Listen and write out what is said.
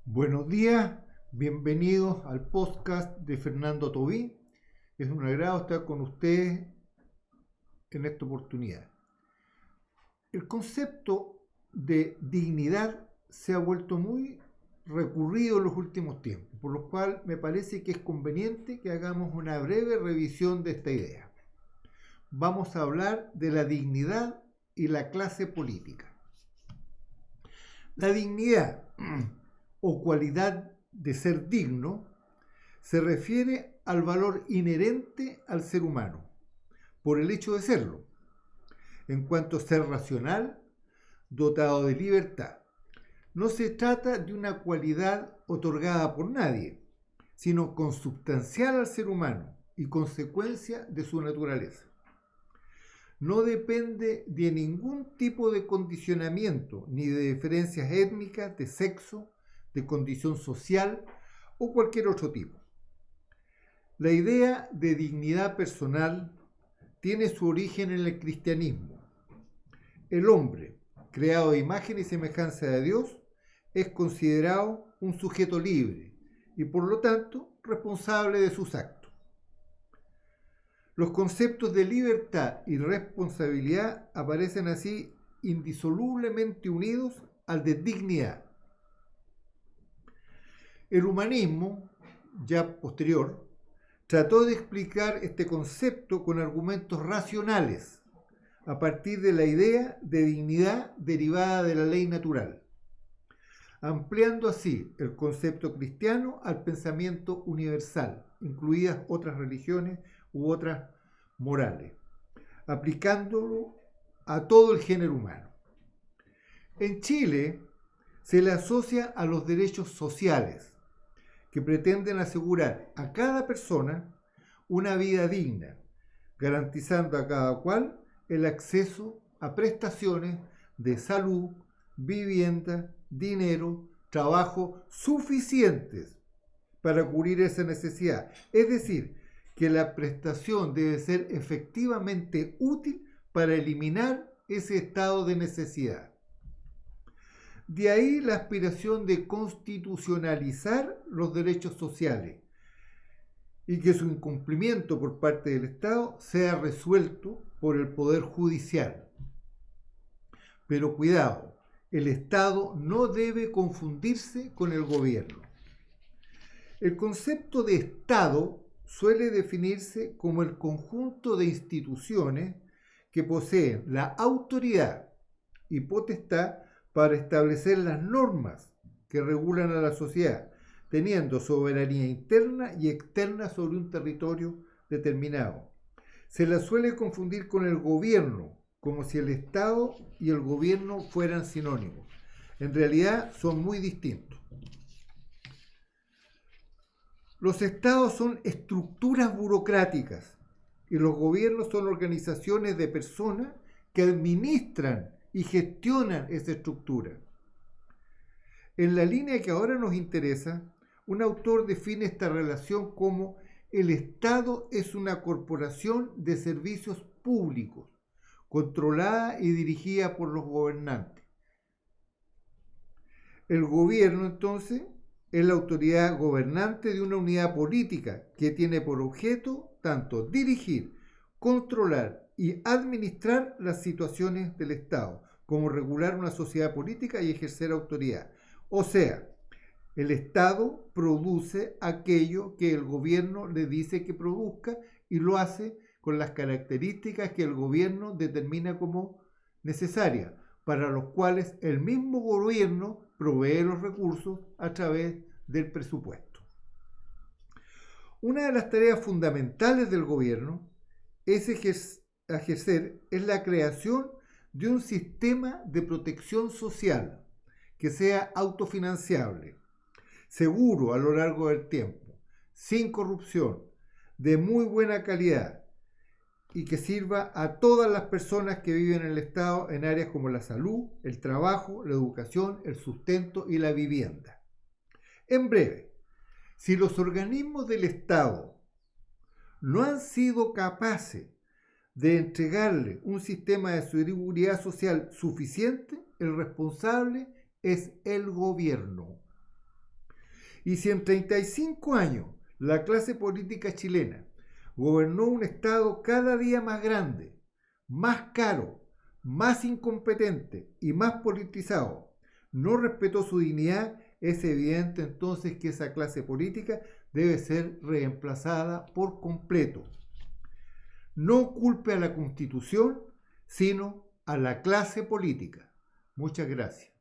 Buenos días, bienvenidos al podcast de Fernando Tobí. Es un agrado estar con ustedes en esta oportunidad. El concepto de dignidad se ha vuelto muy recurrido en los últimos tiempos, por lo cual me parece que es conveniente que hagamos una breve revisión de esta idea. Vamos a hablar de la dignidad y la clase política. La dignidad o cualidad de ser digno se refiere al valor inherente al ser humano, por el hecho de serlo, en cuanto a ser racional, dotado de libertad. No se trata de una cualidad otorgada por nadie, sino consubstancial al ser humano y consecuencia de su naturaleza. No depende de ningún tipo de condicionamiento, ni de diferencias étnicas, de sexo, de condición social o cualquier otro tipo. La idea de dignidad personal tiene su origen en el cristianismo. El hombre, creado a imagen y semejanza de Dios, es considerado un sujeto libre y por lo tanto responsable de sus actos. Los conceptos de libertad y responsabilidad aparecen así indisolublemente unidos al de dignidad. El humanismo, ya posterior, trató de explicar este concepto con argumentos racionales, a partir de la idea de dignidad derivada de la ley natural, ampliando así el concepto cristiano al pensamiento universal, incluidas otras religiones u otras morales, aplicándolo a todo el género humano. En Chile se le asocia a los derechos sociales, que pretenden asegurar a cada persona una vida digna, garantizando a cada cual el acceso a prestaciones de salud, vivienda, dinero, trabajo suficientes para cubrir esa necesidad. Es decir, que la prestación debe ser efectivamente útil para eliminar ese estado de necesidad. De ahí la aspiración de constitucionalizar los derechos sociales y que su incumplimiento por parte del Estado sea resuelto por el Poder Judicial. Pero cuidado, el Estado no debe confundirse con el gobierno. El concepto de Estado suele definirse como el conjunto de instituciones que poseen la autoridad y potestad para establecer las normas que regulan a la sociedad, teniendo soberanía interna y externa sobre un territorio determinado. Se la suele confundir con el gobierno, como si el Estado y el gobierno fueran sinónimos. En realidad son muy distintos. Los estados son estructuras burocráticas y los gobiernos son organizaciones de personas que administran y gestionan esa estructura. En la línea que ahora nos interesa, un autor define esta relación como el Estado es una corporación de servicios públicos, controlada y dirigida por los gobernantes. El gobierno, entonces, es la autoridad gobernante de una unidad política que tiene por objeto tanto dirigir, controlar y administrar las situaciones del Estado, como regular una sociedad política y ejercer autoridad. O sea, el Estado produce aquello que el gobierno le dice que produzca y lo hace con las características que el gobierno determina como necesarias, para los cuales el mismo gobierno provee los recursos a través del presupuesto. Una de las tareas fundamentales del gobierno es la creación de un sistema de protección social que sea autofinanciable, seguro a lo largo del tiempo, sin corrupción, de muy buena calidad y que sirva a todas las personas que viven en el Estado en áreas como la salud, el trabajo, la educación, el sustento y la vivienda. En breve, si los organismos del Estado no han sido capaces de entregarle un sistema de seguridad social suficiente, el responsable es el gobierno. Y si en 35 años la clase política chilena gobernó un Estado cada día más grande, más caro, más incompetente y más politizado, no respetó su dignidad, es evidente entonces que esa clase política debe ser reemplazada por completo. No culpe a la Constitución, sino a la clase política. Muchas gracias.